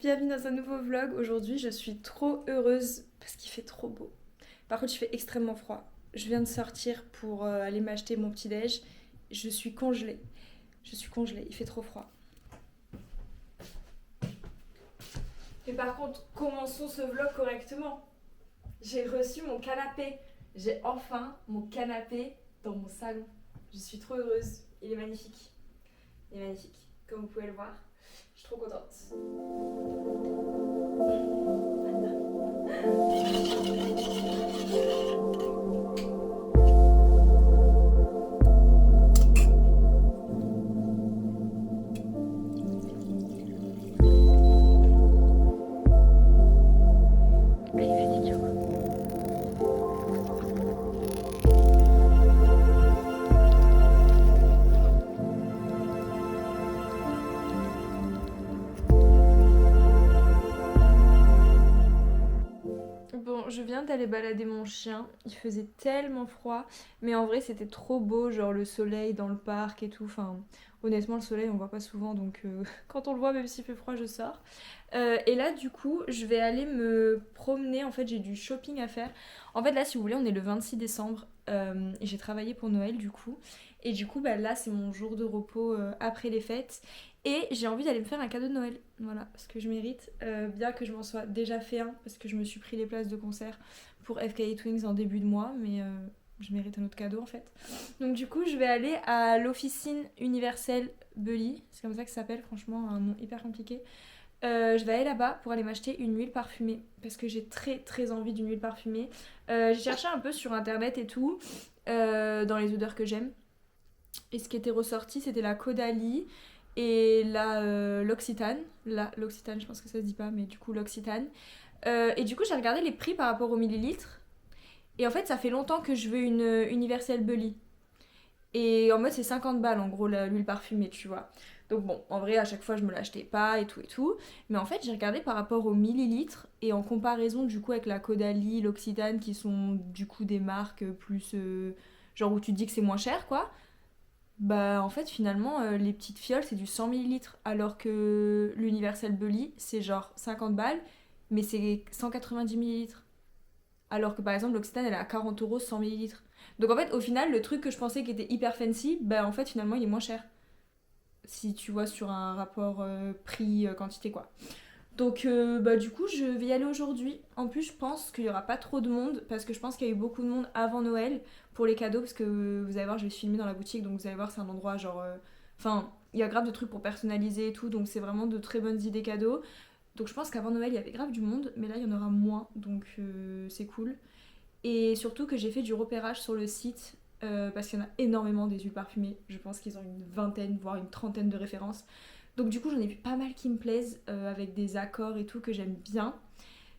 bienvenue dans un nouveau vlog. Aujourd'hui je suis trop heureuse parce qu'il fait trop beau. Par contre il fait extrêmement froid. Je viens de sortir pour aller m'acheter mon petit déj. Je suis congelée. Il fait trop froid. Mais par contre, commençons ce vlog correctement. J'ai reçu mon canapé. J'ai enfin mon canapé dans mon salon. Je suis trop heureuse. Il est magnifique. Comme vous pouvez le voir. Je suis trop contente. Bon, je viens d'aller balader mon chien, il faisait tellement froid, mais en vrai c'était trop beau, genre le soleil dans le parc et tout, enfin honnêtement le soleil on voit pas souvent donc quand on le voit même s'il fait froid je sors. Et là du coup je vais aller me promener, en fait j'ai du shopping à faire. En fait là si vous voulez on est le 26 décembre et j'ai travaillé pour Noël du coup. Et du coup bah, là c'est mon jour de repos après les fêtes. Et j'ai envie d'aller me faire un cadeau de Noël, voilà, parce que je mérite, bien que je m'en sois déjà fait un, parce que je me suis pris les places de concert pour FKA Twigs en début de mois, mais je mérite un autre cadeau en fait. Donc du coup, je vais aller à l'officine universelle Bully, c'est comme ça que ça s'appelle, franchement, un nom hyper compliqué. Je vais aller là-bas pour aller m'acheter une huile parfumée, parce que j'ai très très envie d'une huile parfumée. J'ai cherché un peu sur internet et tout, dans les odeurs que j'aime. Et ce qui était ressorti, c'était la Caudalie et l'Occitane. L'Occitane, je pense que ça se dit pas, mais du coup l'Occitane. Et du coup, j'ai regardé les prix par rapport au millilitre. Et en fait, ça fait longtemps que je veux une Universal Bully. Et en mode, c'est 50 balles en gros l'huile parfumée, tu vois. Donc bon, en vrai, à chaque fois, je me l'achetais pas et tout et tout. Mais en fait, j'ai regardé par rapport au millilitre et en comparaison du coup avec la Caudalie, l'Occitane, qui sont du coup des marques plus. Genre où tu te dis que c'est moins cher, quoi. Bah en fait finalement les petites fioles c'est du 100 millilitres alors que l'Universal Bully c'est genre 50 balles mais c'est 190 millilitres. Alors que par exemple l'Occitane elle est à 40 € 100 millilitres. Donc en fait au final le truc que je pensais qui était hyper fancy bah en fait finalement il est moins cher. Si tu vois sur un rapport prix-quantité quoi. Donc bah du coup je vais y aller aujourd'hui. En plus je pense qu'il y aura pas trop de monde parce que je pense qu'il y a eu beaucoup de monde avant Noël pour les cadeaux parce que vous allez voir je vais filmer dans la boutique donc vous allez voir c'est un endroit genre enfin il y a grave de trucs pour personnaliser et tout donc c'est vraiment de très bonnes idées cadeaux. Donc je pense qu'avant Noël il y avait grave du monde mais là il y en aura moins donc c'est cool. Et surtout que j'ai fait du repérage sur le site parce qu'il y en a énormément des huiles parfumées. Je pense qu'ils ont une vingtaine voire une trentaine de références. Donc du coup j'en ai vu pas mal qui me plaisent avec des accords et tout que j'aime bien.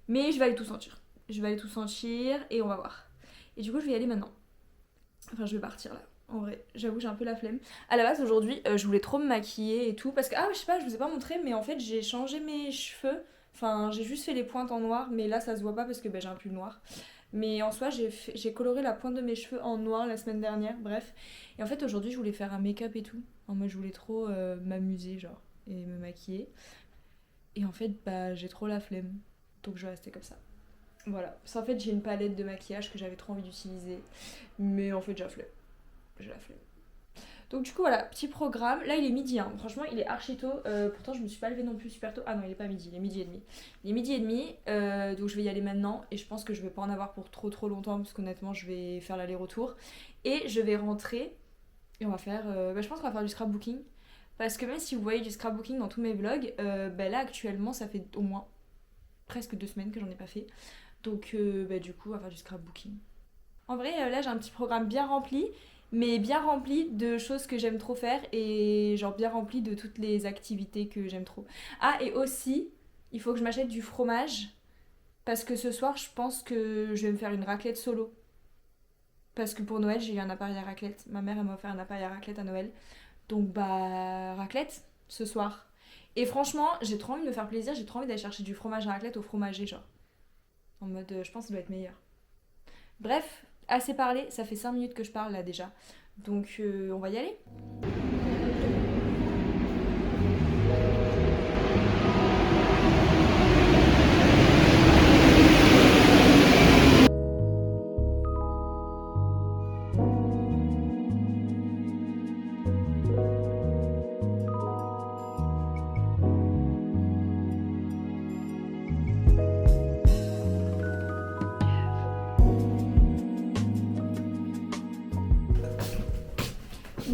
Mais je vais aller tout sentir. Je vais aller tout sentir et on va voir. Et du coup je vais y aller maintenant. Enfin je vais partir là. En vrai, j'avoue j'ai un peu la flemme. À la base aujourd'hui je voulais trop me maquiller et tout parce que je sais pas je vous ai pas montré mais en fait j'ai changé mes cheveux. Enfin j'ai juste fait les pointes en noir mais là ça se voit pas parce que j'ai un pull noir. Mais en soi j'ai coloré la pointe de mes cheveux en noir la semaine dernière, bref. Et en fait aujourd'hui je voulais faire un make-up et tout. En mode je voulais trop m'amuser genre et me maquiller. Et en fait bah j'ai trop la flemme. Donc je vais rester comme ça. Voilà. Parce qu'en fait j'ai une palette de maquillage que j'avais trop envie d'utiliser. Mais en fait j'ai la flemme. J'ai la flemme. Donc du coup voilà, petit programme. Là il est midi, hein. Franchement il est archi tôt. Pourtant je me suis pas levée non plus super tôt. Ah non il est pas midi, il est midi et demi. Il est midi et demi, donc je vais y aller maintenant. Et je pense que je vais pas en avoir pour trop trop longtemps parce qu'honnêtement je vais faire l'aller-retour. Et je vais rentrer et on va faire... je pense qu'on va faire du scrapbooking. Parce que même si vous voyez du scrapbooking dans tous mes vlogs, là actuellement ça fait au moins presque 2 semaines que j'en ai pas fait. Donc du coup on va faire du scrapbooking. En vrai là j'ai un petit programme bien rempli mais bien rempli de choses que j'aime trop faire et genre bien rempli de toutes les activités que j'aime trop. Ah et aussi, il faut que je m'achète du fromage parce que ce soir je pense que je vais me faire une raclette solo. Parce que pour Noël j'ai eu un appareil à raclette. Ma mère elle m'a offert un appareil à raclette à Noël. Donc bah raclette ce soir. Et franchement j'ai trop envie de me faire plaisir, j'ai trop envie d'aller chercher du fromage à raclette au fromager genre. En mode je pense que ça doit être meilleur. Bref, assez parlé, ça fait 5 minutes que je parle là déjà. Donc on va y aller.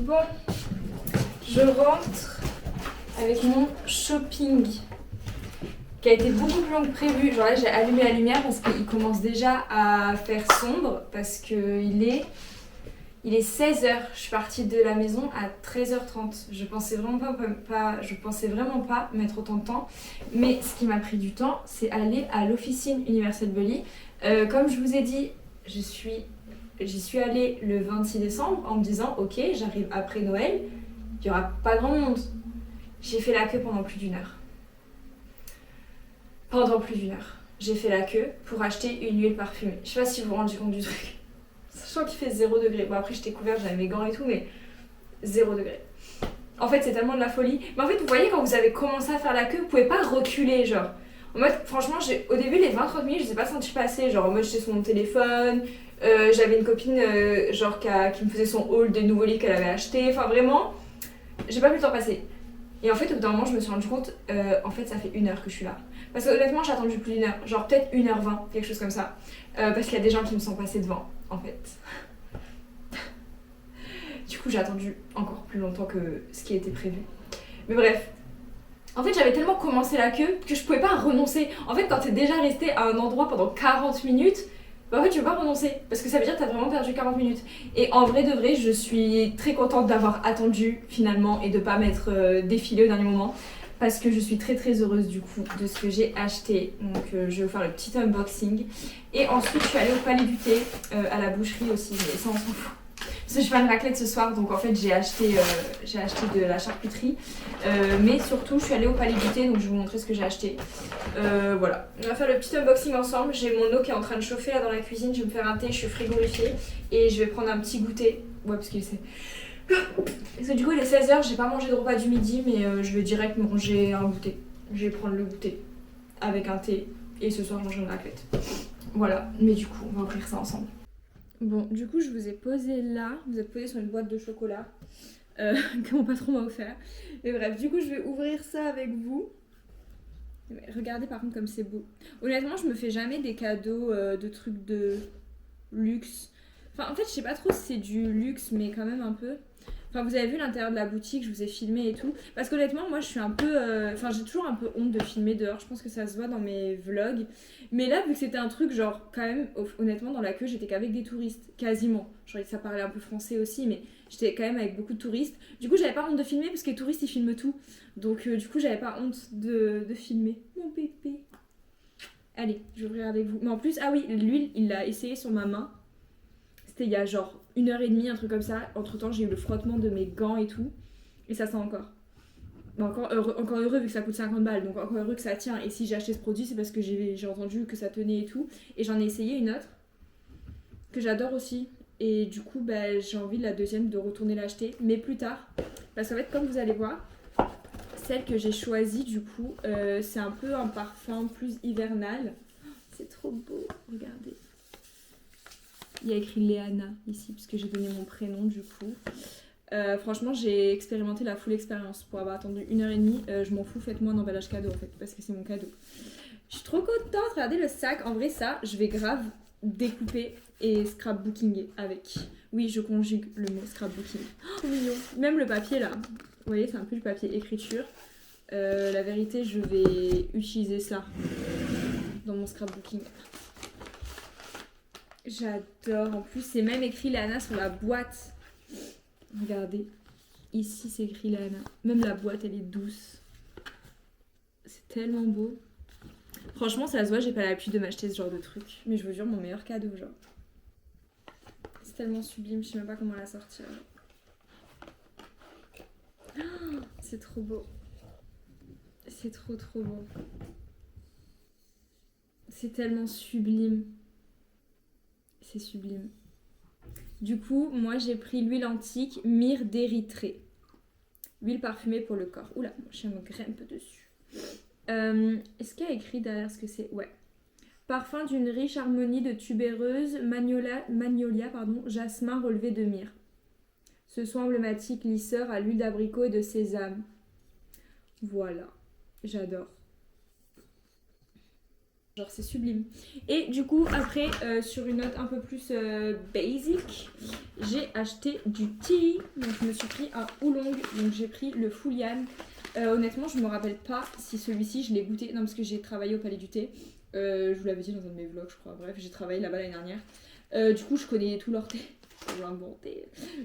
Bon, je rentre avec mon shopping qui a été beaucoup plus long que prévu. Genre là, j'ai allumé la lumière parce qu'il commence déjà à faire sombre parce qu'il est 16h. Je suis partie de la maison à 13h30. Je pensais vraiment pas mettre autant de temps. Mais ce qui m'a pris du temps, c'est aller à l'officine Universal Bully. Comme je vous ai dit, j'y suis allée le 26 décembre en me disant ok, j'arrive après Noël, il n'y aura pas grand monde. J'ai fait la queue pendant plus d'une heure. J'ai fait la queue pour acheter une huile parfumée. Je sais pas si vous vous rendez compte du truc. Sachant qu'il fait 0 degré. Bon, après, j'étais couverte, j'avais mes gants et tout, mais 0 degré. En fait, c'est tellement de la folie. Mais en fait, vous voyez, quand vous avez commencé à faire la queue, vous pouvez pas reculer, genre. En mode, franchement, au début, les 20-30 minutes, je les ai pas senti passer. Genre, en mode, j'étais sur mon téléphone. J'avais une copine, genre, qui me faisait son haul des nouveaux livres qu'elle avait acheté. Enfin, vraiment, j'ai pas pu le temps passer. Et en fait, au bout d'un moment, je me suis rendu compte, en fait, ça fait 1 heure que je suis là. Parce que honnêtement, j'ai attendu plus d'1 heure. Genre, peut-être 1h20, quelque chose comme ça. Parce qu'il y a des gens qui me sont passés devant, en fait. Du coup, j'ai attendu encore plus longtemps que ce qui était prévu. Mais bref. En fait, j'avais tellement commencé la queue que je pouvais pas renoncer. En fait, quand t'es déjà resté à un endroit pendant 40 minutes, bah en fait, tu peux pas renoncer. Parce que ça veut dire que t'as vraiment perdu 40 minutes. Et en vrai de vrai, je suis très contente d'avoir attendu finalement et de pas m'être défilée au dernier moment. Parce que je suis très très heureuse du coup de ce que j'ai acheté. Donc je vais vous faire le petit unboxing. Et ensuite, je suis allée au Palais du Thé, à la boucherie aussi, mais ça on s'en fout. Parce que je fais une raclette ce soir, donc en fait j'ai acheté de la charcuterie. Mais surtout, je suis allée au Palais du Thé, donc je vais vous montrer ce que j'ai acheté. Voilà, on va faire le petit unboxing ensemble. J'ai mon eau qui est en train de chauffer là dans la cuisine. Je vais me faire un thé, je suis frigorifiée. Et je vais prendre un petit goûter. Ouais, parce qu'il c'est... Parce que du coup, il est 16h, j'ai pas mangé de repas du midi, mais je vais direct manger un goûter. Je vais prendre le goûter avec un thé. Et ce soir, manger une raclette. Voilà, mais du coup, on va ouvrir ça ensemble. Bon, du coup, je vous ai posé là. Vous êtes posé sur une boîte de chocolat que mon patron m'a offert. Et bref, du coup, je vais ouvrir ça avec vous. Regardez par contre comme c'est beau. Honnêtement, je me fais jamais des cadeaux de trucs de luxe. Enfin, en fait, je sais pas trop si c'est du luxe, mais quand même un peu. Enfin, vous avez vu l'intérieur de la boutique, je vous ai filmé et tout. Parce qu'honnêtement, moi, je suis un peu... Enfin, j'ai toujours un peu honte de filmer dehors. Je pense que ça se voit dans mes vlogs. Mais là, vu que c'était un truc, genre, quand même, honnêtement, dans la queue, j'étais qu'avec des touristes. Quasiment. Genre, ça parlait un peu français aussi, mais j'étais quand même avec beaucoup de touristes. Du coup, j'avais pas honte de filmer parce que les touristes, ils filment tout. Donc, du coup, j'avais pas honte de filmer. Mon bébé. Allez, je vais ouvrir avec vous. Mais en plus, ah oui, l'huile, il l'a essayé sur ma main. C'était il y a genre 1h30, un truc comme ça. Entre temps, j'ai eu le frottement de mes gants et tout. Et ça sent encore. Mais encore heureux vu que ça coûte 50 balles. Donc encore heureux que ça tient. Et si j'ai acheté ce produit, c'est parce que j'ai entendu que ça tenait et tout. Et j'en ai essayé une autre que j'adore aussi. Et du coup, bah, j'ai envie de la deuxième de retourner l'acheter. Mais plus tard. Parce qu'en fait, comme vous allez voir, celle que j'ai choisie du coup, c'est un peu un parfum plus hivernal. C'est trop beau. Regardez. Il y a écrit Léana ici, puisque j'ai donné mon prénom du coup. Franchement, j'ai expérimenté la full expérience. Pour avoir attendu 1h30, je m'en fous, faites-moi un emballage cadeau en fait, parce que c'est mon cadeau. Je suis trop contente, regardez le sac. En vrai, ça, je vais grave découper et scrapbooking avec. Oui, je conjugue le mot scrapbooking. Oh, mignon. Même le papier là, vous voyez, c'est un peu du papier écriture. La vérité, je vais utiliser ça dans mon scrapbooking. J'adore. En plus, c'est même écrit Léana sur la boîte. Regardez. Ici, c'est écrit Léana. Même la boîte, elle est douce. C'est tellement beau. Franchement, ça se voit, j'ai pas l'habitude de m'acheter ce genre de truc. Mais je vous jure, mon meilleur cadeau, genre. C'est tellement sublime, je sais même pas comment la sortir. Oh, c'est trop beau. C'est trop trop beau. C'est tellement sublime. C'est sublime. Du coup, moi j'ai pris l'huile antique Myrrhe d'Érythrée. Huile parfumée pour le corps. Oula, mon chien me grimpe dessus. Est-ce qu'il y a écrit derrière ce que c'est? Ouais. Parfum d'une riche harmonie de tubéreuse, magnolia, jasmin relevé de myrrhe. Ce soin emblématique lisseur à l'huile d'abricot et de sésame. Voilà. J'adore. Genre c'est sublime. Et du coup après sur une note un peu plus basic, j'ai acheté du thé. Donc je me suis pris un oolong. Donc j'ai pris le Fulian. Honnêtement je me rappelle pas si celui-ci je l'ai goûté. Non parce que j'ai travaillé au Palais du Thé. Je vous l'avais dit dans un de mes vlogs je crois. Bref j'ai travaillé là-bas l'année dernière. Du coup je connais tout leur thé.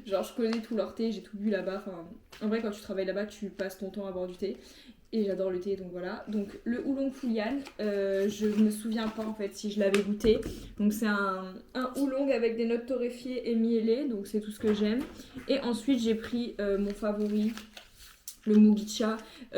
Genre je connais tout leur thé, j'ai tout bu là-bas. Enfin, en vrai quand tu travailles là-bas tu passes ton temps à boire du thé. Et j'adore le thé, donc voilà. Donc le oolong Fulian, je me souviens pas en fait si je l'avais goûté. Donc c'est un oolong avec des notes torréfiées et miellées, donc c'est tout ce que j'aime. Et ensuite j'ai pris mon favori, le Mugicha.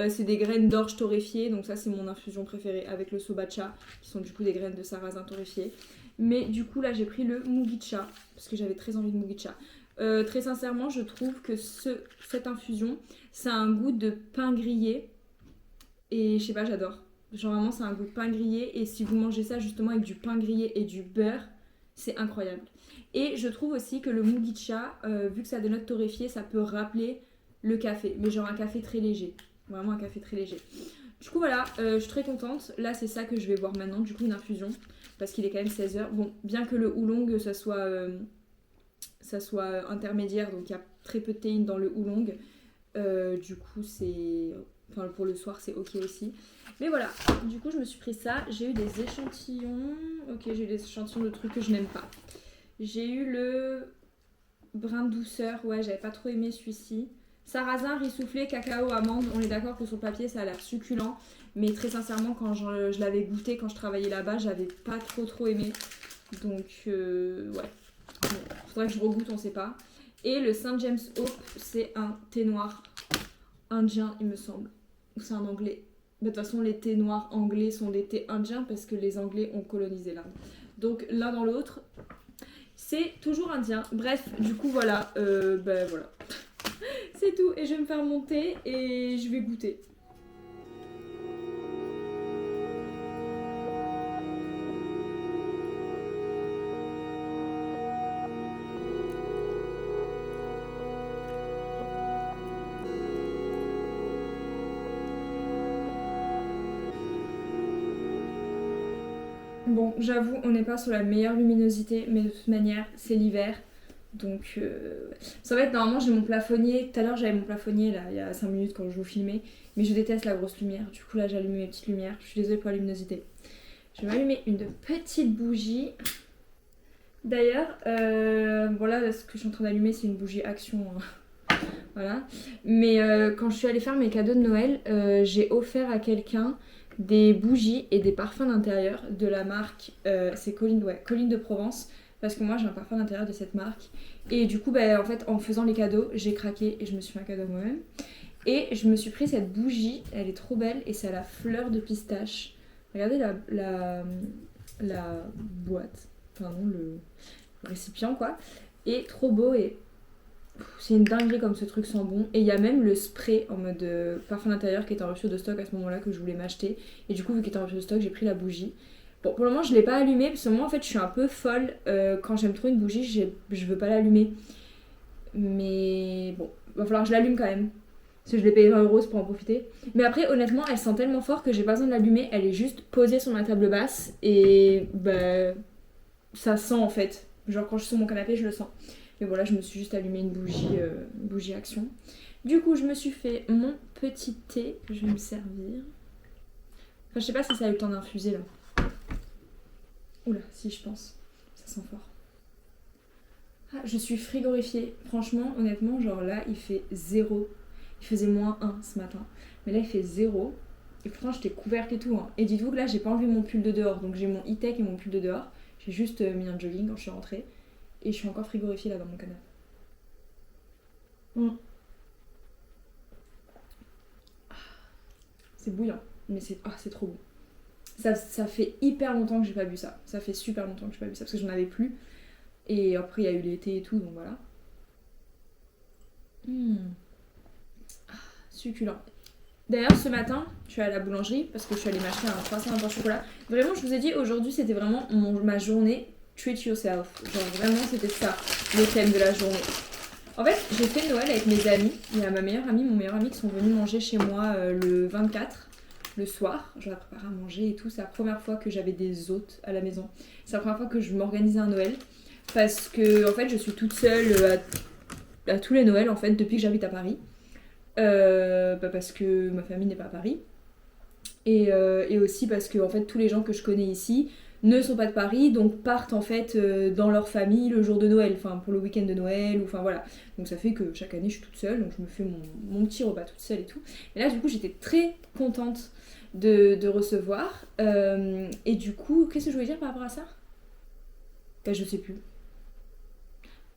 C'est des graines d'orge torréfiées, donc ça c'est mon infusion préférée avec le Sobacha, qui sont du coup des graines de sarrasin torréfiées. Mais du coup là j'ai pris le Mugicha, parce que j'avais très envie de Mugicha. Très sincèrement je trouve que cette infusion, ça a un goût de pain grillé. Et je sais pas, j'adore. Genre vraiment, c'est un goût de pain grillé. Et si vous mangez ça justement avec du pain grillé et du beurre, c'est incroyable. Et je trouve aussi que le Mugicha, vu que ça a des notes torréfiées, ça peut rappeler le café. Mais genre un café très léger. Vraiment un café très léger. Du coup voilà, je suis très contente. Là, c'est ça que je vais boire maintenant. Du coup, une infusion. Parce qu'il est quand même 16h. Bon, bien que le oolong, ça soit intermédiaire. Donc il y a très peu de théine dans le oolong. Du coup, c'est... Enfin, pour le soir, c'est ok aussi. Mais voilà, du coup, je me suis pris ça. J'ai eu des échantillons. Ok, j'ai eu des échantillons de trucs que je n'aime pas. J'ai eu le brin de douceur. Ouais, j'avais pas trop aimé celui-ci. Sarrasin, riz soufflé, cacao, amande. On est d'accord que sur le papier, ça a l'air succulent. Mais très sincèrement, quand je l'avais goûté, quand je travaillais là-bas, j'avais pas trop aimé. Donc, ouais. Bon, faudrait que je regoute, on sait pas. Et le Saint James Hope, c'est un thé noir indien, il me semble. Ou c'est un anglais. De toute façon, les thés noirs anglais sont des thés indiens parce que les anglais ont colonisé l'Inde. Donc l'un dans l'autre, c'est toujours indien. Bref, du coup voilà, ben voilà. C'est tout. Et je vais me faire mon thé et je vais goûter. Bon, j'avoue, on n'est pas sur la meilleure luminosité, mais de toute manière, c'est l'hiver. Donc, ça va être normalement, j'ai mon plafonnier. Tout à l'heure, j'avais mon plafonnier là, il y a 5 minutes quand je vous filmais. Mais je déteste la grosse lumière. Du coup, là, j'ai allumé mes petites lumières. Je suis désolée pour la luminosité. Je vais m'allumer une petite bougie. D'ailleurs, voilà, ce que je suis en train d'allumer, c'est une bougie Action. Voilà. Mais quand je suis allée faire mes cadeaux de Noël, j'ai offert à quelqu'un des bougies et des parfums d'intérieur de la marque, c'est Colline de Provence, parce que moi j'ai un parfum d'intérieur de cette marque. Et du coup, bah, en fait, en faisant les cadeaux, j'ai craqué et je me suis fait un cadeau moi-même. Et je me suis pris cette bougie, elle est trop belle et c'est à la fleur de pistache. Regardez la boîte, enfin non, le récipient quoi. Et trop beau et c'est une dinguerie comme ce truc sent bon. Et il y a même le spray en mode parfum d'intérieur qui était en rupture de stock à ce moment-là que je voulais m'acheter. Et du coup, vu qu'il était en rupture de stock, j'ai pris la bougie. Bon, pour le moment, je l'ai pas allumée parce que moi, en fait, je suis un peu folle. Quand j'aime trop une bougie, je veux pas l'allumer. Mais bon, va falloir que je l'allume quand même. Parce que je l'ai payé 20 € pour en profiter. Mais après, honnêtement, elle sent tellement fort que j'ai pas besoin de l'allumer. Elle est juste posée sur ma table basse. Et bah, ça sent en fait. Genre, quand je suis sur mon canapé, je le sens. Mais voilà, je me suis juste allumé une bougie Action. Du coup, je me suis fait mon petit thé. Je vais me servir. Enfin, je sais pas si ça a eu le temps d'infuser là. Oula, si, je pense. Ça sent fort. Ah, je suis frigorifiée. Franchement, honnêtement, genre là, il fait 0. Il faisait -1 ce matin. Mais là, il fait 0. Et pourtant, j'étais couverte et tout. Hein. Et dites-vous que là, j'ai pas enlevé mon pull de dehors. Donc, j'ai mon e-tech et mon pull de dehors. J'ai juste mis un jogging quand je suis rentrée. Et je suis encore frigorifiée là dans mon canapé. C'est bouillant, mais c'est trop bon. Ça fait hyper longtemps que j'ai pas bu ça. Ça fait super longtemps que j'ai pas bu ça parce que j'en avais plus. Et après, il y a eu l'été et tout, donc voilà. Succulent. D'ailleurs, ce matin, je suis allée à la boulangerie parce que je suis allée m'acheter un croissant à pain au chocolat. Vraiment, je vous ai dit, aujourd'hui, c'était vraiment ma journée treat yourself. Genre, vraiment, c'était ça, le thème de la journée. En fait, j'ai fait Noël avec mes amis. Il y a ma meilleure amie, mon meilleur ami qui sont venus manger chez moi le 24. le soir, je la prépare à manger et tout. C'est la première fois que j'avais des hôtes à la maison. C'est la première fois que je m'organisais un Noël. Parce que en fait je suis toute seule à tous les Noëls en fait depuis que j'habite à Paris. Parce que ma famille n'est pas à Paris. Et aussi parce que en fait tous les gens que je connais ici ne sont pas de Paris, donc partent en fait dans leur famille le jour de Noël, enfin pour le week-end de Noël, ou enfin voilà. Donc ça fait que chaque année je suis toute seule, donc je me fais mon petit repas toute seule et tout. Et là du coup j'étais très contente de recevoir. Et du coup, qu'est-ce que je voulais dire par rapport à ça? Bah je sais plus.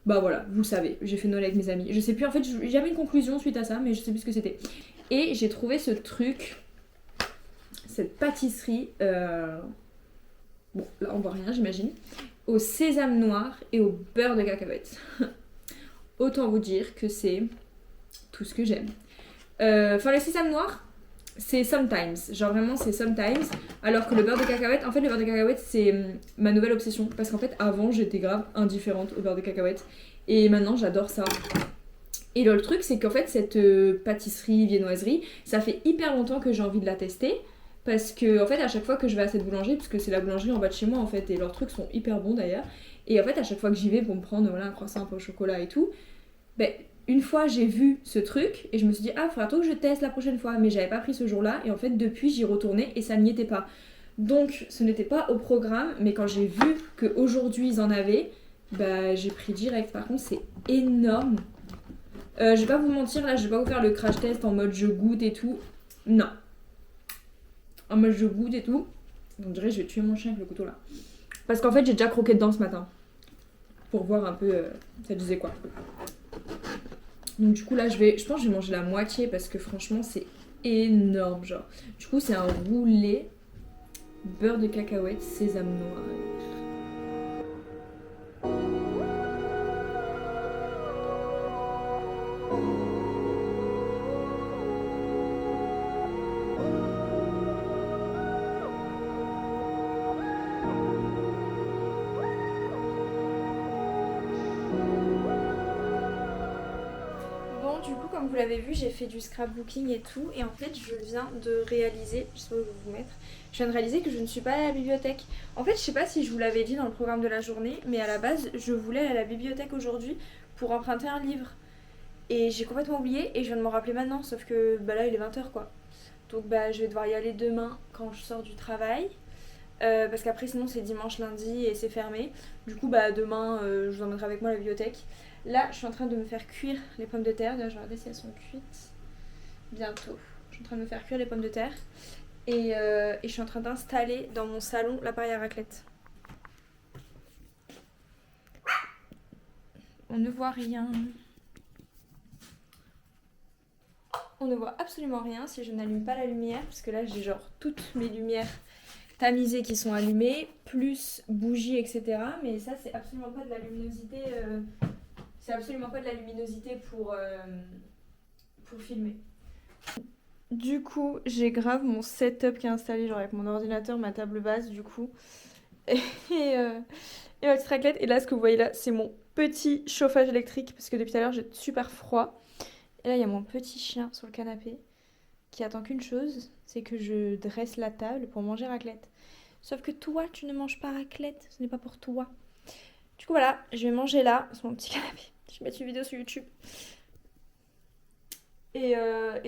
Bah voilà, vous le savez, j'ai fait Noël avec mes amis. Je sais plus, en fait j'avais une conclusion suite à ça, mais je sais plus ce que c'était. Et j'ai trouvé ce truc, cette pâtisserie, bon là on voit rien j'imagine, au sésame noir et au beurre de cacahuète. Autant vous dire que c'est tout ce que j'aime. Enfin le sésame noir, c'est sometimes, genre vraiment c'est sometimes, alors que le beurre de cacahuète, en fait le beurre de cacahuète c'est ma nouvelle obsession, parce qu'en fait avant j'étais grave indifférente au beurre de cacahuète, et maintenant j'adore ça. Et le truc c'est qu'en fait cette pâtisserie, viennoiserie, ça fait hyper longtemps que j'ai envie de la tester, parce que en fait à chaque fois que je vais à cette boulangerie, parce que c'est la boulangerie en bas de chez moi en fait, et leurs trucs sont hyper bons d'ailleurs, et en fait à chaque fois que j'y vais pour me prendre voilà, un croissant un peu au chocolat et tout, ben une fois j'ai vu ce truc et je me suis dit ah faudra trop que je teste la prochaine fois, mais j'avais pas pris ce jour-là et en fait depuis j'y retournais et ça n'y était pas. Donc ce n'était pas au programme, mais quand j'ai vu qu'aujourd'hui ils en avaient, bah j'ai pris direct. Par contre c'est énorme. Je vais pas vous mentir là, je vais pas vous faire le crash test en mode je goûte et tout. Non. En mode je goûte et tout. On dirait que je vais tuer mon chien avec le couteau là. Parce qu'en fait j'ai déjà croqué dedans ce matin. Pour voir un peu ça disait quoi. Donc du coup là je pense que je vais manger la moitié parce que franchement c'est énorme genre. Du coup c'est un roulé beurre de cacahuète sésame noir. Bon du coup comme vous l'avez vu j'ai fait du scrapbooking et tout et en fait je viens de réaliser, je sais pas où je vais vous mettre, je viens de réaliser que je ne suis pas allée à la bibliothèque. En fait je sais pas si je vous l'avais dit dans le programme de la journée mais à la base je voulais aller à la bibliothèque aujourd'hui pour emprunter un livre. Et j'ai complètement oublié et je viens de m'en rappeler maintenant sauf que bah là il est 20h quoi. Donc bah je vais devoir y aller demain quand je sors du travail. Parce qu'après sinon c'est dimanche, lundi et c'est fermé. Du coup bah demain je vous emmènerai avec moi à la bibliothèque. Là je suis en train de me faire cuire les pommes de terre. D'ailleurs je vais regarder si elles sont cuites. Bientôt. Je suis en train de me faire cuire les pommes de terre. Et je suis en train d'installer dans mon salon l'appareil à raclette. On ne voit rien. On ne voit absolument rien si je n'allume pas la lumière. Parce que là j'ai genre toutes mes lumières tamisées qui sont allumées. Plus bougies etc. Mais ça c'est absolument pas de la luminosité. C'est absolument pas de la luminosité pour filmer. Du coup, j'ai grave mon setup qui est installé, genre avec mon ordinateur, ma table basse, du coup, et ma petite raclette. Et là, ce que vous voyez là, c'est mon petit chauffage électrique, parce que depuis tout à l'heure, j'ai super froid. Et là, il y a mon petit chien sur le canapé, qui attend qu'une chose, c'est que je dresse la table pour manger raclette. Sauf que toi, tu ne manges pas raclette, ce n'est pas pour toi. Du coup, voilà, je vais manger là, sur mon petit canapé. Je vais mettre une vidéo sur YouTube. Et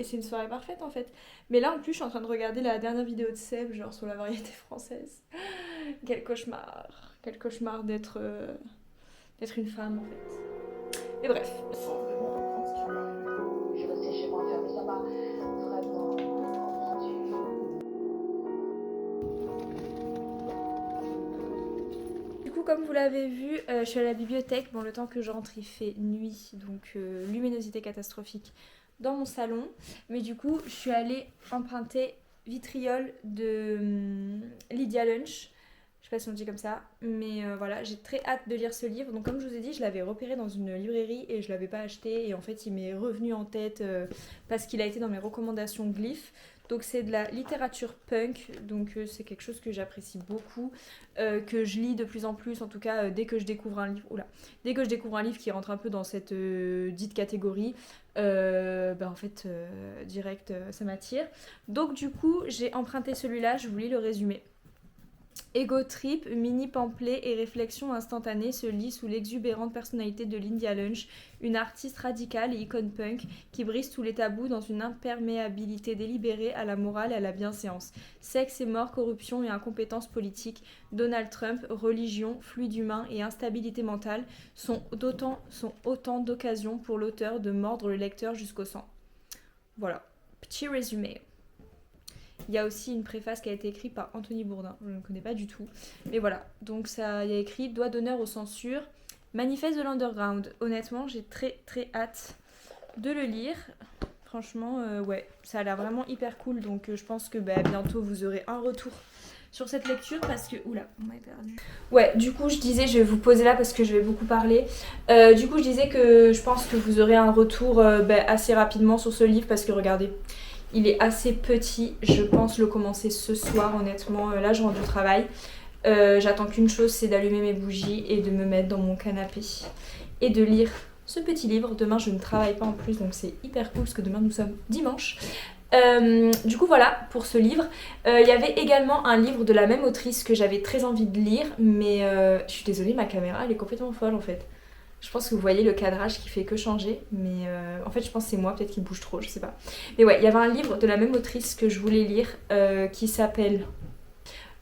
c'est une soirée parfaite en fait. Mais là en plus je suis en train de regarder la dernière vidéo de Seb, genre sur la variété française. Quel cauchemar. Quel cauchemar d'être une femme en fait. Et bref. Sans vraiment comprendre ce qui lui arrivait. Je suis restée chez moi fermée, ça m'a vraiment rendu. Du coup comme vous l'avez vu, je suis à la bibliothèque. Bon le temps que je rentre il fait nuit, donc luminosité catastrophique dans mon salon. Mais du coup je suis allée emprunter Vitriol de Lydia Lunch. Je sais pas si on dit comme ça, mais voilà, j'ai très hâte de lire ce livre. Donc comme je vous ai dit, je l'avais repéré dans une librairie et je l'avais pas acheté. Et en fait, il m'est revenu en tête parce qu'il a été dans mes recommandations Glyph. Donc c'est de la littérature punk, donc c'est quelque chose que j'apprécie beaucoup, que je lis de plus en plus, en tout cas dès que je découvre un livre, dès que je découvre un livre qui rentre un peu dans cette dite catégorie, en fait direct ça m'attire. Donc du coup j'ai emprunté celui-là, je vous lis le résumé. Ego Trip, mini pamphlet et réflexion instantanée se lit sous l'exubérante personnalité de Lyndia Lunch, une artiste radicale et icône punk qui brise tous les tabous dans une imperméabilité délibérée à la morale et à la bienséance. Sexe et mort, corruption et incompétence politique, Donald Trump, religion, fluide humain et instabilité mentale sont autant d'occasions pour l'auteur de mordre le lecteur jusqu'au sang. Voilà, petit résumé. Il y a aussi une préface qui a été écrite par Anthony Bourdin, je ne connais pas du tout. Mais voilà, donc ça, il y a écrit doigt d'honneur aux censures, manifeste de l'underground. Honnêtement, j'ai très très hâte de le lire. Franchement, ouais, ça a l'air vraiment hyper cool. Donc je pense que bientôt vous aurez un retour sur cette lecture parce que... Oula, on m'a perdu. Ouais, du coup je disais, je vais vous poser là parce que je vais beaucoup parler. Du coup je disais que je pense que vous aurez un retour assez rapidement sur ce livre parce que regardez... Il est assez petit, je pense le commencer ce soir honnêtement. Là je rentre du travail. J'attends qu'une chose, c'est d'allumer mes bougies et de me mettre dans mon canapé. Et de lire ce petit livre. Demain je ne travaille pas en plus donc c'est hyper cool parce que demain nous sommes dimanche. Du coup voilà pour ce livre. Il y avait également un livre de la même autrice que j'avais très envie de lire. Mais je suis désolée, ma caméra elle est complètement folle en fait. Je pense que vous voyez le cadrage qui fait que changer, mais en fait je pense que c'est moi peut-être qui bouge trop, je sais pas. Mais ouais, il y avait un livre de la même autrice que je voulais lire qui s'appelle...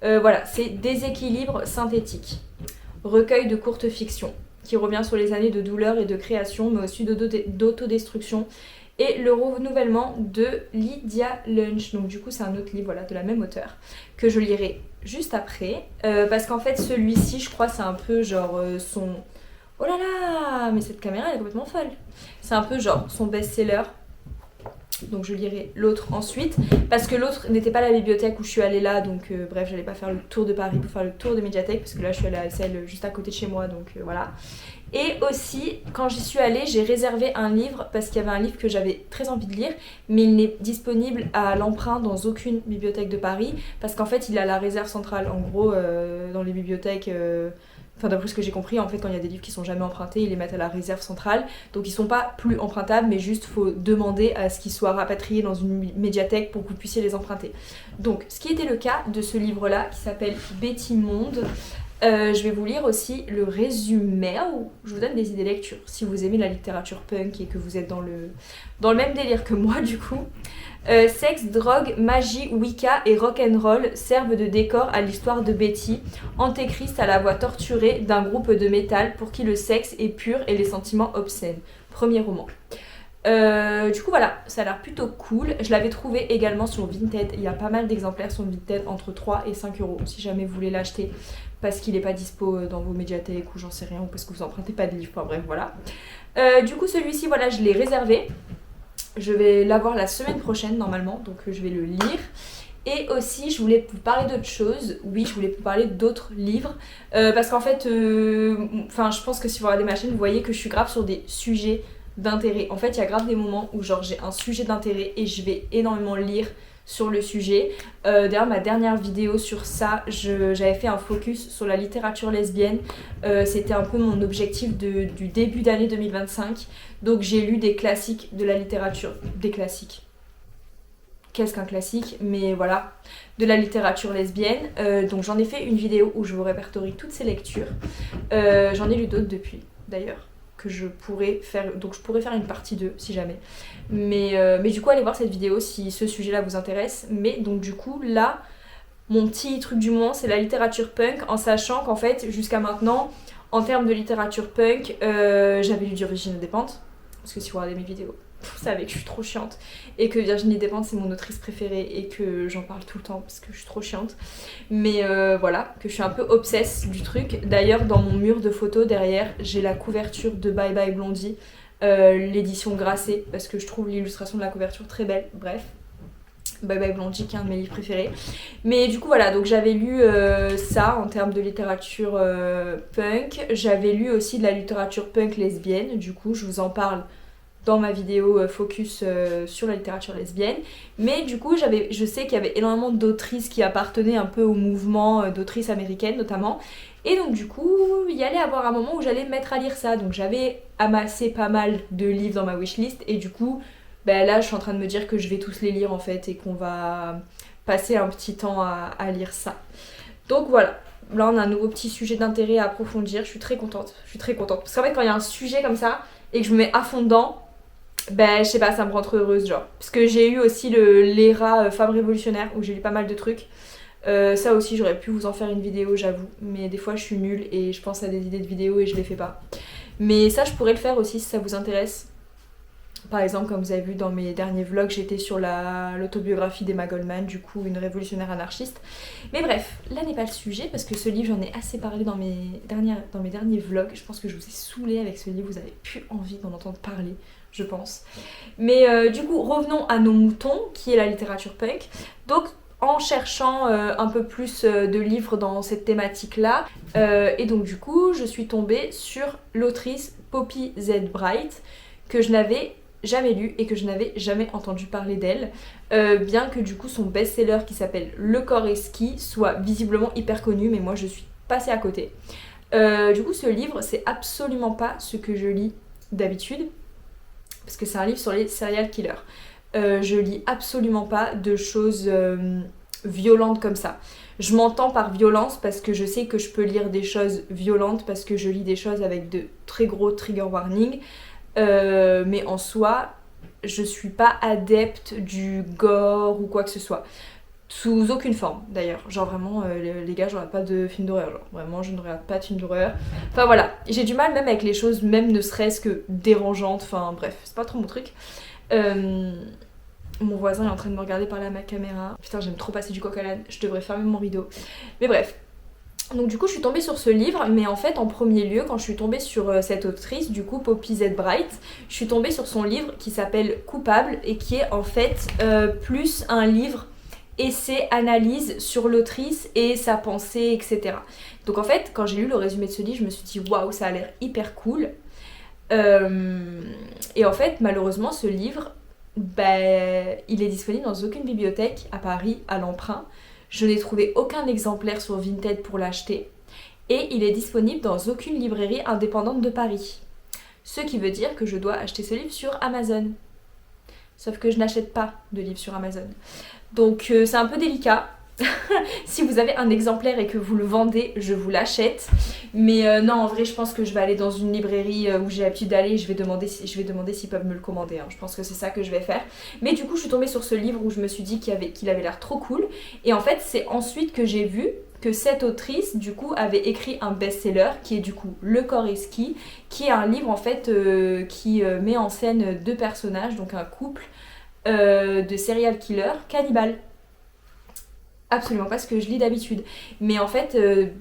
voilà, c'est Déséquilibre synthétique. Recueil de courte fiction qui revient sur les années de douleur et de création, mais aussi d'autodestruction. Et le renouvellement de Lyndia Lunch. Donc du coup c'est un autre livre voilà, de la même auteure que je lirai juste après. Parce qu'en fait celui-ci je crois c'est un peu genre son... Oh là là, mais cette caméra elle est complètement folle. C'est un peu genre son best-seller. Donc je lirai l'autre ensuite. Parce que l'autre n'était pas à la bibliothèque où je suis allée là. Donc bref, j'allais pas faire le tour de Paris pour faire le tour des médiathèques. Parce que là je suis allée à celle juste à côté de chez moi. Donc voilà. Et aussi, quand j'y suis allée, j'ai réservé un livre. Parce qu'il y avait un livre que j'avais très envie de lire. Mais il n'est disponible à l'emprunt dans aucune bibliothèque de Paris. Parce qu'en fait il est à la réserve centrale. En gros, dans les bibliothèques... Enfin, d'après ce que j'ai compris, en fait, quand il y a des livres qui sont jamais empruntés, ils les mettent à la réserve centrale. Donc, ils sont pas plus empruntables, mais juste faut demander à ce qu'ils soient rapatriés dans une médiathèque pour que vous puissiez les emprunter. Donc, ce qui était le cas de ce livre-là, qui s'appelle Betty Monde. Je vais vous lire aussi le résumé. Je vous donne des idées de lecture. Si vous aimez la littérature punk et que vous êtes dans le même délire que moi, du coup. Sexe, drogue, magie, Wicca et rock'n'roll servent de décor à l'histoire de Betty, antéchrist à la voix torturée d'un groupe de métal pour qui le sexe est pur et les sentiments obscènes. Premier roman. Du coup voilà, ça a l'air plutôt cool. Je l'avais trouvé également sur Vinted. Il y a pas mal d'exemplaires sur Vinted entre 3 et 5 euros si jamais vous voulez l'acheter parce qu'il n'est pas dispo dans vos médiathèques ou j'en sais rien ou parce que vous empruntez pas de livres. Enfin bref voilà. Du coup celui-ci voilà je l'ai réservé. Je vais l'avoir la semaine prochaine normalement, donc je vais le lire. Et aussi, je voulais vous parler d'autre chose. Oui, je voulais vous parler d'autres livres. Parce qu'en fait, je pense que si vous regardez ma chaîne, vous voyez que je suis grave sur des sujets d'intérêt. En fait, il y a grave des moments où genre j'ai un sujet d'intérêt et je vais énormément lire sur le sujet. D'ailleurs, ma dernière vidéo sur ça, j'avais fait un focus sur la littérature lesbienne. C'était un peu mon objectif du début d'année 2025. Donc j'ai lu des classiques de la littérature. Des classiques. Qu'est-ce qu'un classique? Mais voilà, de la littérature lesbienne. Donc j'en ai fait une vidéo où je vous répertorie toutes ces lectures. J'en ai lu d'autres depuis, d'ailleurs. Que je pourrais faire, donc je pourrais faire une partie 2 si jamais. Mais du coup allez voir cette vidéo si ce sujet là vous intéresse. Mais donc du coup là mon petit truc du moment c'est la littérature punk, en sachant qu'en fait jusqu'à maintenant en termes de littérature punk j'avais lu du Virginie Despentes parce que si vous regardez mes vidéos vous savez que je suis trop chiante et que Virginie Despentes c'est mon autrice préférée et que j'en parle tout le temps parce que je suis trop chiante, mais voilà, que je suis un peu obsesse du truc. D'ailleurs dans mon mur de photos derrière j'ai la couverture de Bye Bye Blondie, l'édition Grasset, parce que je trouve l'illustration de la couverture très belle. Bref, Bye Bye Blondie qui est un de mes livres préférés. Mais du coup voilà, donc j'avais lu ça en termes de littérature punk. J'avais lu aussi de la littérature punk lesbienne, du coup je vous en parle dans ma vidéo focus sur la littérature lesbienne. Mais du coup, je sais qu'il y avait énormément d'autrices qui appartenaient un peu au mouvement d'autrices américaines notamment. Et donc du coup, il y allait avoir un moment où j'allais me mettre à lire ça. Donc j'avais amassé pas mal de livres dans ma wishlist. Et du coup, ben là, je suis en train de me dire que je vais tous les lire en fait. Et qu'on va passer un petit temps à lire ça. Donc voilà. Là, on a un nouveau petit sujet d'intérêt à approfondir. Je suis très contente. Je suis très contente. Parce qu'en fait, quand il y a un sujet comme ça et que je me mets à fond dedans, ben, je sais pas, ça me rend trop heureuse, genre. Parce que j'ai eu aussi l'ERA Femme Révolutionnaire où j'ai lu pas mal de trucs. Ça aussi, j'aurais pu vous en faire une vidéo, j'avoue. Mais des fois, je suis nulle et je pense à des idées de vidéos et je les fais pas. Mais ça, je pourrais le faire aussi si ça vous intéresse. Par exemple, comme vous avez vu dans mes derniers vlogs, j'étais sur l'autobiographie d'Emma Goldman, du coup, une révolutionnaire anarchiste. Mais bref, là n'est pas le sujet parce que ce livre, j'en ai assez parlé dans mes derniers vlogs. Je pense que je vous ai saoulé avec ce livre, vous avez plus envie d'en entendre parler, je pense. Mais du coup, revenons à nos moutons, qui est la littérature punk. Donc, en cherchant un peu plus de livres dans cette thématique-là, et donc du coup, je suis tombée sur l'autrice Poppy Z. Brite, que je n'avais jamais lu et que je n'avais jamais entendu parler d'elle, bien que du coup son best-seller qui s'appelle Le corps est ski soit visiblement hyper connu, mais moi je suis passée à côté. Du coup, ce livre, c'est absolument pas ce que je lis d'habitude, parce que c'est un livre sur les serial killers. Je lis absolument pas de choses violentes comme ça. Je m'entends par violence parce que je sais que je peux lire des choses violentes parce que je lis des choses avec de très gros trigger warnings. Mais en soi, je suis pas adepte du gore ou quoi que ce soit. Sous aucune forme d'ailleurs. Genre vraiment, les gars, je regarde pas de films d'horreur. Genre vraiment, je ne regarde pas de films d'horreur. Enfin voilà, j'ai du mal même avec les choses, même ne serait-ce que dérangeantes. Enfin bref, c'est pas trop mon truc. Mon voisin est en train de me regarder parler à ma caméra. Putain, j'aime trop passer du coq à l'âne. Je devrais fermer mon rideau. Mais bref. Donc du coup, je suis tombée sur ce livre, mais en fait, en premier lieu, quand je suis tombée sur cette autrice, du coup, Poppy Z. Brite, je suis tombée sur son livre qui s'appelle Coupable et qui est en fait plus un livre essai, analyse sur l'autrice et sa pensée, etc. Donc en fait, quand j'ai lu le résumé de ce livre, je me suis dit waouh, ça a l'air hyper cool. Et en fait, malheureusement, ce livre, il est disponible dans aucune bibliothèque à Paris à l'emprunt. Je n'ai trouvé aucun exemplaire sur Vinted pour l'acheter. Et il est disponible dans aucune librairie indépendante de Paris. Ce qui veut dire que je dois acheter ce livre sur Amazon. Sauf que je n'achète pas de livres sur Amazon. Donc c'est un peu délicat. Si vous avez un exemplaire et que vous le vendez, je vous l'achète. Mais non, en vrai, je pense que je vais aller dans une librairie où j'ai l'habitude d'aller et je vais demander s'ils peuvent me le commander. Hein. Je pense que c'est ça que je vais faire. Mais du coup, je suis tombée sur ce livre où je me suis dit qu'il avait l'air trop cool. Et en fait, c'est ensuite que j'ai vu que cette autrice, du coup, avait écrit un best-seller qui est du coup Le corps est ski, qui est un livre en fait qui met en scène deux personnages, donc un couple de serial killers cannibales. Absolument pas ce que je lis d'habitude. Mais en fait,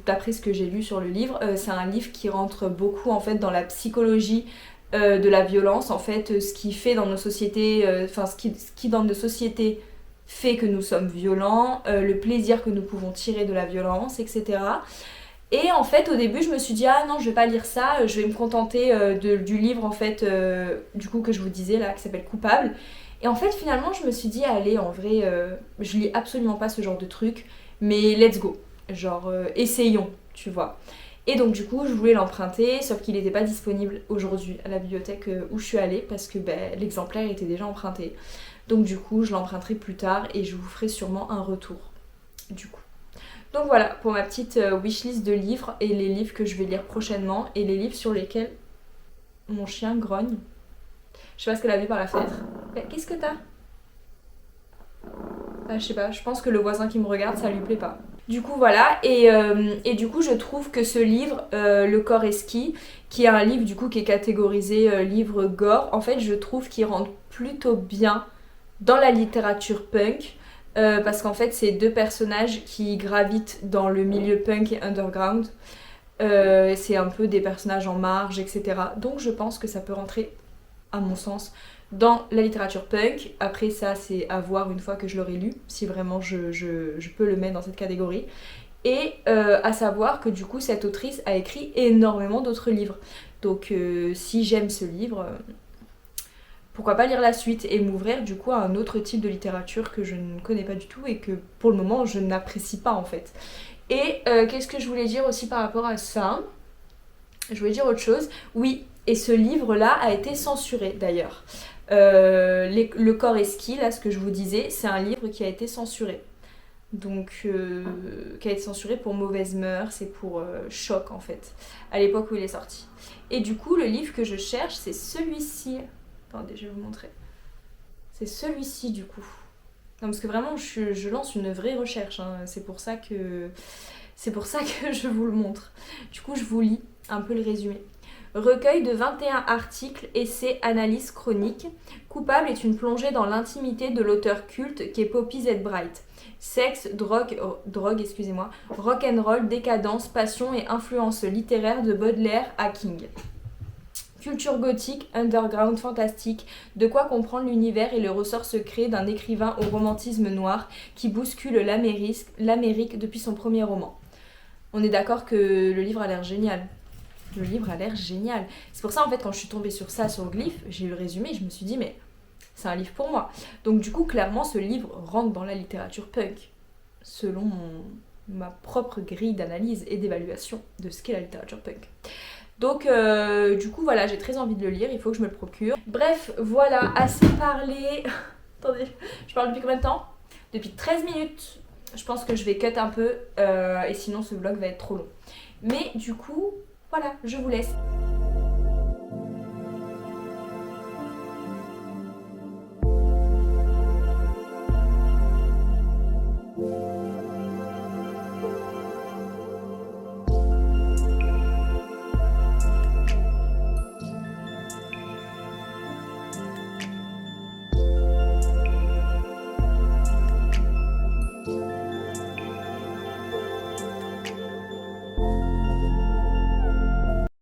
d'après ce que j'ai lu sur le livre, c'est un livre qui rentre beaucoup en fait dans la psychologie de la violence. En fait, ce qui fait dans nos sociétés, ce qui dans nos sociétés fait que nous sommes violents, le plaisir que nous pouvons tirer de la violence, etc. Et en fait, au début, je me suis dit ah non, je vais pas lire ça, je vais me contenter du livre en fait, du coup que je vous disais là, qui s'appelle Coupable. Et en fait, finalement, je me suis dit, allez, en vrai, je lis absolument pas ce genre de truc, mais let's go. Genre, essayons, tu vois. Et donc, du coup, je voulais l'emprunter, sauf qu'il n'était pas disponible aujourd'hui à la bibliothèque où je suis allée, parce que l'exemplaire était déjà emprunté. Donc, du coup, je l'emprunterai plus tard et je vous ferai sûrement un retour. Du coup. Donc, voilà, pour ma petite wishlist de livres et les livres que je vais lire prochainement et les livres sur lesquels mon chien grogne. Je sais pas ce qu'elle a vu par la fenêtre. Qu'est-ce que t'as ? Je sais pas, je pense que le voisin qui me regarde, ça lui plaît pas. Du coup, voilà, et du coup, je trouve que ce livre, Le corps est ski, qui est un livre du coup qui est catégorisé livre gore, en fait, je trouve qu'il rentre plutôt bien dans la littérature punk, parce qu'en fait, c'est deux personnages qui gravitent dans le milieu punk et underground. C'est un peu des personnages en marge, etc. Donc, je pense que ça peut rentrer à mon sens, dans la littérature punk. Après ça, c'est à voir une fois que je l'aurai lu, si vraiment je peux le mettre dans cette catégorie. Et à savoir que du coup, cette autrice a écrit énormément d'autres livres. Donc si j'aime ce livre, pourquoi pas lire la suite et m'ouvrir du coup à un autre type de littérature que je ne connais pas du tout et que pour le moment je n'apprécie pas en fait. Et qu'est-ce que je voulais dire aussi par rapport à ça? Je voulais dire autre chose. Oui, et ce livre-là a été censuré d'ailleurs. Le corps esquis, là, ce que je vous disais, c'est un livre qui a été censuré. Donc, qui a été censuré pour mauvaise mœurs et pour choc en fait, à l'époque où il est sorti. Et du coup, le livre que je cherche, c'est celui-ci. Attendez, je vais vous montrer. C'est celui-ci du coup. Non, parce que vraiment, je lance une vraie recherche. Hein. C'est pour ça que je vous le montre. Du coup, je vous lis un peu le résumé. Recueil de 21 articles, essais, analyses, chroniques. Coupable est une plongée dans l'intimité de l'auteur culte qu'est Poppy Z. Brite. Sexe, drogue, rock'n'roll, décadence, passion et influence littéraire de Baudelaire à King. Culture gothique, underground, fantastique, de quoi comprendre l'univers et le ressort secret d'un écrivain au romantisme noir qui bouscule l'Amérique depuis son premier roman. On est d'accord que le livre a l'air génial. Le livre a l'air génial. C'est pour ça en fait quand je suis tombée sur ça sur Glyph, j'ai eu le résumé et je me suis dit mais c'est un livre pour moi. Donc du coup clairement ce livre rentre dans la littérature punk selon ma propre grille d'analyse et d'évaluation de ce qu'est la littérature punk. Donc du coup voilà, j'ai très envie de le lire, il faut que je me le procure. Bref, voilà, assez parlé. Attendez, je parle depuis combien de temps? Depuis 13 minutes. Je pense que je vais cut un peu et sinon ce vlog va être trop long. Mais du coup, voilà, je vous laisse.